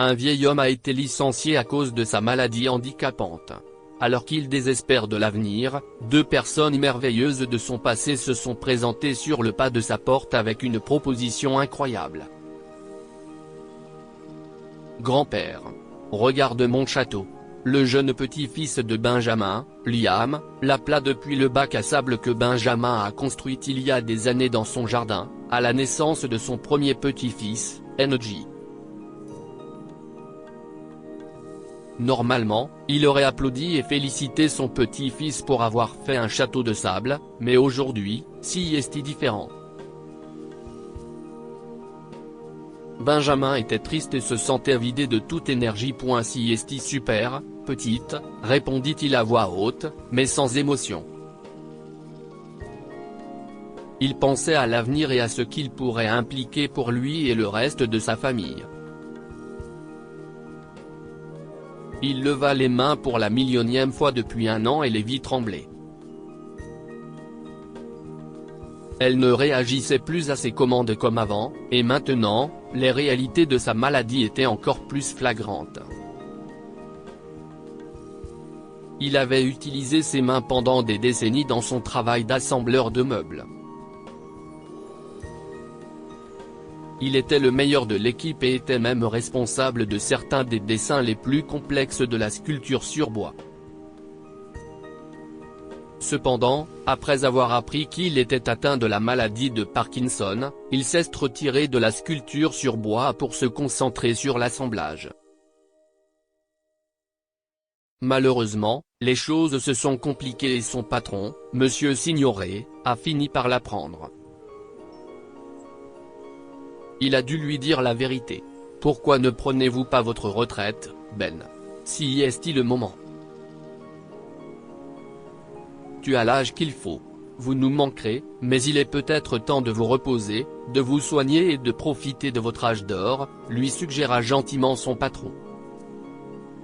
Un vieil homme a été licencié à cause de sa maladie handicapante. Alors qu'il désespère de l'avenir, deux personnes merveilleuses de son passé se sont présentées sur le pas de sa porte avec une proposition incroyable. Grand-père. Regarde mon château. Le jeune petit-fils de Benjamin, Liam, l'appela depuis le bac à sable que Benjamin a construit il y a des années dans son jardin, à la naissance de son premier petit-fils, NJ. Normalement, il aurait applaudi et félicité son petit-fils pour avoir fait un château de sable, mais aujourd'hui, si est différent. Benjamin était triste et se sentait vidé de toute énergie. Si est super, petite, répondit-il à voix haute, mais sans émotion. Il pensait à l'avenir et à ce qu'il pourrait impliquer pour lui et le reste de sa famille. Il leva les mains pour la millionième fois depuis un an et les vit trembler. Elle ne réagissait plus à ses commandes comme avant, et maintenant, les réalités de sa maladie étaient encore plus flagrantes. Il avait utilisé ses mains pendant des décennies dans son travail d'assembleur de meubles. Il était le meilleur de l'équipe et était même responsable de certains des dessins les plus complexes de la sculpture sur bois. Cependant, après avoir appris qu'il était atteint de la maladie de Parkinson, il s'est retiré de la sculpture sur bois pour se concentrer sur l'assemblage. Malheureusement, les choses se sont compliquées et son patron, Monsieur Signoret, a fini par l'apprendre. Il a dû lui dire la vérité. « Pourquoi ne prenez-vous pas votre retraite, Ben? Si est-il le moment? Tu as l'âge qu'il faut. Vous nous manquerez, mais il est peut-être temps de vous reposer, de vous soigner et de profiter de votre âge d'or », lui suggéra gentiment son patron.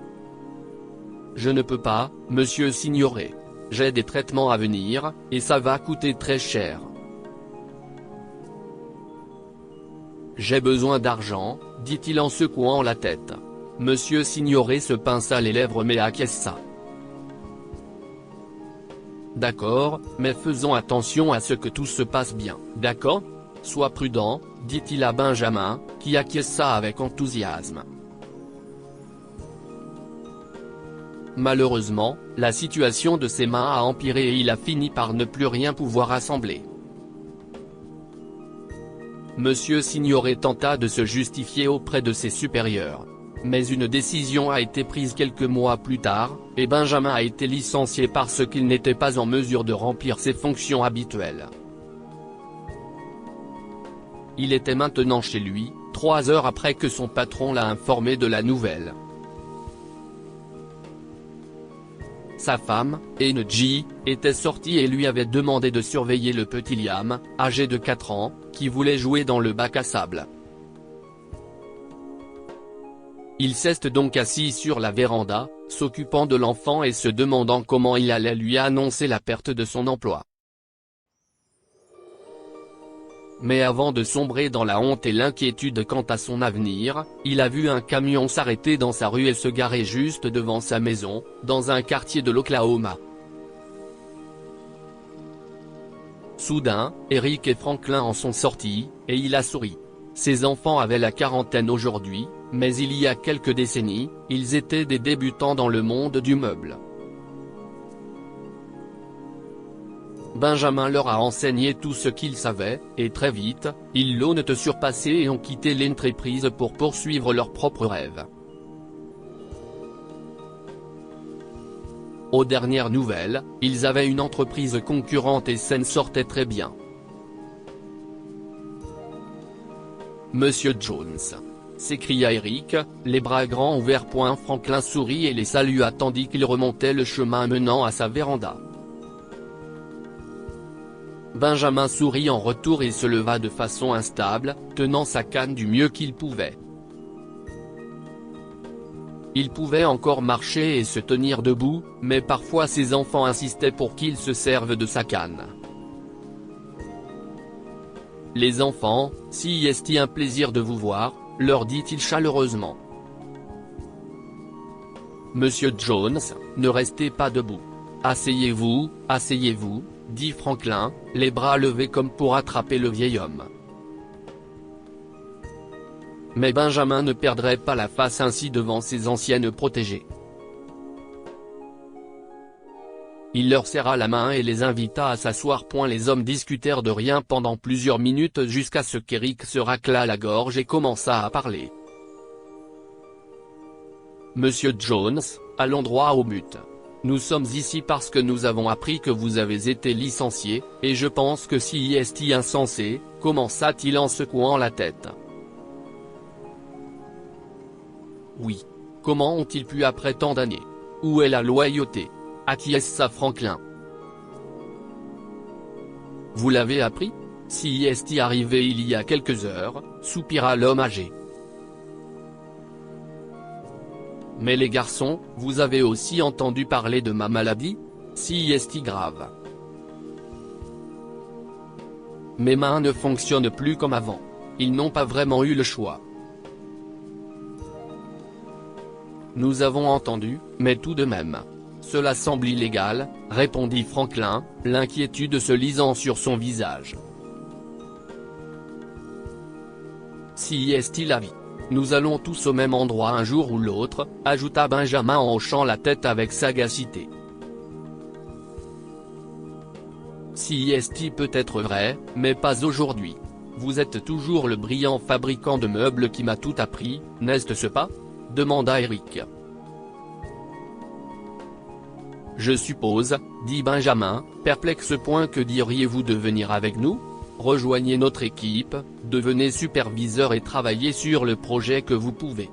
« Je ne peux pas, monsieur Signoret. J'ai des traitements à venir, et ça va coûter très cher. J'ai besoin d'argent, dit-il en secouant la tête. Monsieur Signoret se pinça les lèvres mais acquiesça. D'accord, mais faisons attention à ce que tout se passe bien. D'accord? Sois prudent, dit-il à Benjamin, qui acquiesça avec enthousiasme. Malheureusement, la situation de ses mains a empiré et il a fini par ne plus rien pouvoir assembler. Monsieur Signoret tenta de se justifier auprès de ses supérieurs. Mais une décision a été prise quelques mois plus tard, et Benjamin a été licencié parce qu'il n'était pas en mesure de remplir ses fonctions habituelles. Il était maintenant chez lui, 3 heures après que son patron l'a informé de la nouvelle. Sa femme, NJ, était sortie et lui avait demandé de surveiller le petit Liam, âgé de 4 ans, qui voulait jouer dans le bac à sable. Il s'est donc assis sur la véranda, s'occupant de l'enfant et se demandant comment il allait lui annoncer la perte de son emploi. Mais avant de sombrer dans la honte et l'inquiétude quant à son avenir, il a vu un camion s'arrêter dans sa rue et se garer juste devant sa maison, dans un quartier de l'Oklahoma. Soudain, Eric et Franklin en sont sortis, et il a souri. Ses enfants avaient la quarantaine aujourd'hui, mais il y a quelques décennies, ils étaient des débutants dans le monde du meuble. Benjamin leur a enseigné tout ce qu'ils savaient, et très vite, ils l'ont surpassé et ont quitté l'entreprise pour poursuivre leurs propres rêves. Aux dernières nouvelles, ils avaient une entreprise concurrente et s'en sortaient très bien. Monsieur Jones, s'écria Eric, les bras grands ouverts. Franklin sourit et les salua tandis qu'il remontait le chemin menant à sa véranda. Benjamin sourit en retour et se leva de façon instable, tenant sa canne du mieux qu'il pouvait. Il pouvait encore marcher et se tenir debout, mais parfois ses enfants insistaient pour qu'il se serve de sa canne. « Les enfants, si est un plaisir de vous voir », leur dit-il chaleureusement. Monsieur Jones, ne restez pas debout. Asseyez-vous, asseyez-vous, dit Franklin, les bras levés comme pour attraper le vieil homme. Mais Benjamin ne perdrait pas la face ainsi devant ses anciennes protégées. Il leur serra la main et les invita à s'asseoir. Les hommes discutèrent de rien pendant plusieurs minutes jusqu'à ce qu'Eric se raclât la gorge et commença à parler. Monsieur Jones, allons droit au but. Nous sommes ici parce que nous avons appris que vous avez été licencié, et je pense que si est insensé, commença-t-il en secouant la tête. Oui. Comment ont-ils pu après tant d'années? Où est la loyauté? Acquiesça Franklin. Vous l'avez appris? Si est arrivé il y a quelques heures, soupira l'homme âgé. Mais les garçons, vous avez aussi entendu parler de ma maladie? Si est grave. Mes mains ne fonctionnent plus comme avant. Ils n'ont pas vraiment eu le choix. Nous avons entendu, mais tout de même. Cela semble illégal, répondit Franklin, l'inquiétude se lisant sur son visage. Si est-il la vie? Nous allons tous au même endroit un jour ou l'autre, ajouta Benjamin en hochant la tête avec sagacité. Si est peut être vrai, mais pas aujourd'hui. Vous êtes toujours le brillant fabricant de meubles qui m'a tout appris, n'est-ce pas? Demanda Eric. Je suppose, dit Benjamin, perplexe. Que diriez-vous de venir avec nous? Rejoignez notre équipe, devenez superviseur et travaillez sur le projet que vous pouvez.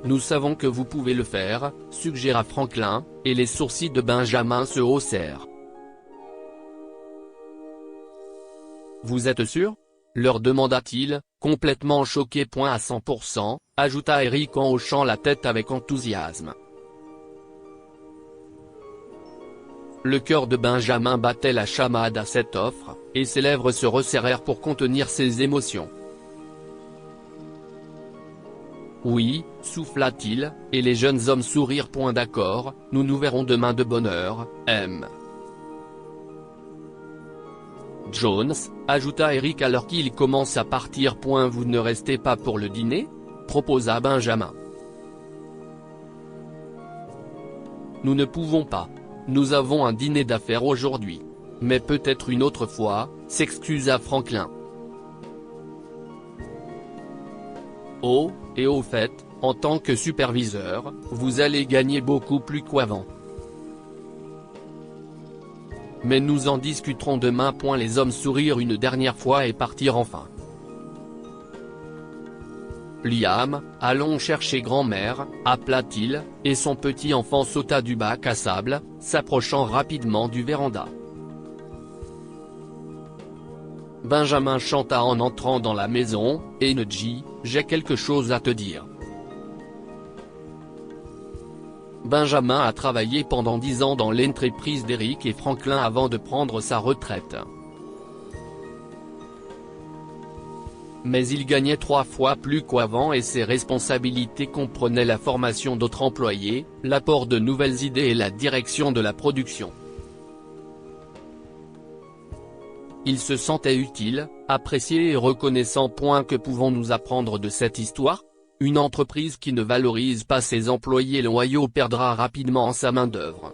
Nous savons que vous pouvez le faire, suggéra Franklin, et les sourcils de Benjamin se haussèrent. Vous êtes sûr? Leur demanda-t-il, complètement choqué. À 100%, ajouta Eric en hochant la tête avec enthousiasme. Le cœur de Benjamin battait la chamade à cette offre, et ses lèvres se resserrèrent pour contenir ses émotions. Oui, souffla-t-il, et les jeunes hommes sourirent. D'accord, nous nous verrons demain de bonne heure, M. Jones, ajouta Eric alors qu'il commence à partir. Vous ne restez pas pour le dîner? Proposa Benjamin. Nous ne pouvons pas. Nous avons un dîner d'affaires aujourd'hui. Mais peut-être une autre fois, s'excusa Franklin. Oh, et au fait, en tant que superviseur, vous allez gagner beaucoup plus qu'avant. Mais nous en discuterons demain. Les hommes sourirent une dernière fois et partirent enfin. Liam, allons chercher grand-mère, appela-t-il, et son petit enfant sauta du bac à sable, s'approchant rapidement du véranda. Benjamin chanta en entrant dans la maison, et Nedji, j'ai quelque chose à te dire. Benjamin a travaillé pendant 10 ans dans l'entreprise d'Eric et Franklin avant de prendre sa retraite. Mais il gagnait 3 fois plus qu'avant et ses responsabilités comprenaient la formation d'autres employés, l'apport de nouvelles idées et la direction de la production. Il se sentait utile, apprécié et reconnaissant. Que pouvons-nous apprendre de cette histoire? Une entreprise qui ne valorise pas ses employés loyaux perdra rapidement sa main-d'œuvre.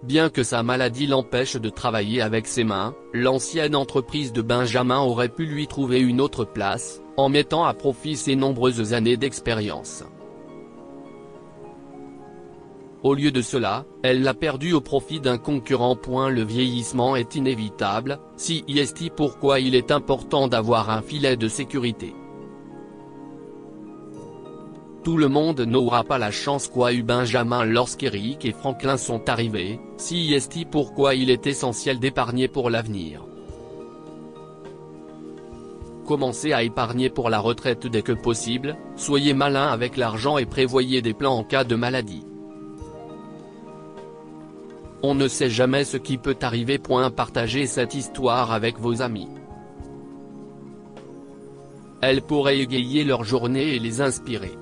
Bien que sa maladie l'empêche de travailler avec ses mains, l'ancienne entreprise de Benjamin aurait pu lui trouver une autre place, en mettant à profit ses nombreuses années d'expérience. Au lieu de cela, elle l'a perdu au profit d'un concurrent. Le vieillissement est inévitable, si est pourquoi il est important d'avoir un filet de sécurité. Tout le monde n'aura pas la chance qu'a eu Benjamin lorsqu'Eric et Franklin sont arrivés, si est pourquoi il est essentiel d'épargner pour l'avenir. Commencez à épargner pour la retraite dès que possible, soyez malin avec l'argent et prévoyez des plans en cas de maladie. On ne sait jamais ce qui peut arriver. Partagez cette histoire avec vos amis. Elle pourrait égayer leur journée et les inspirer.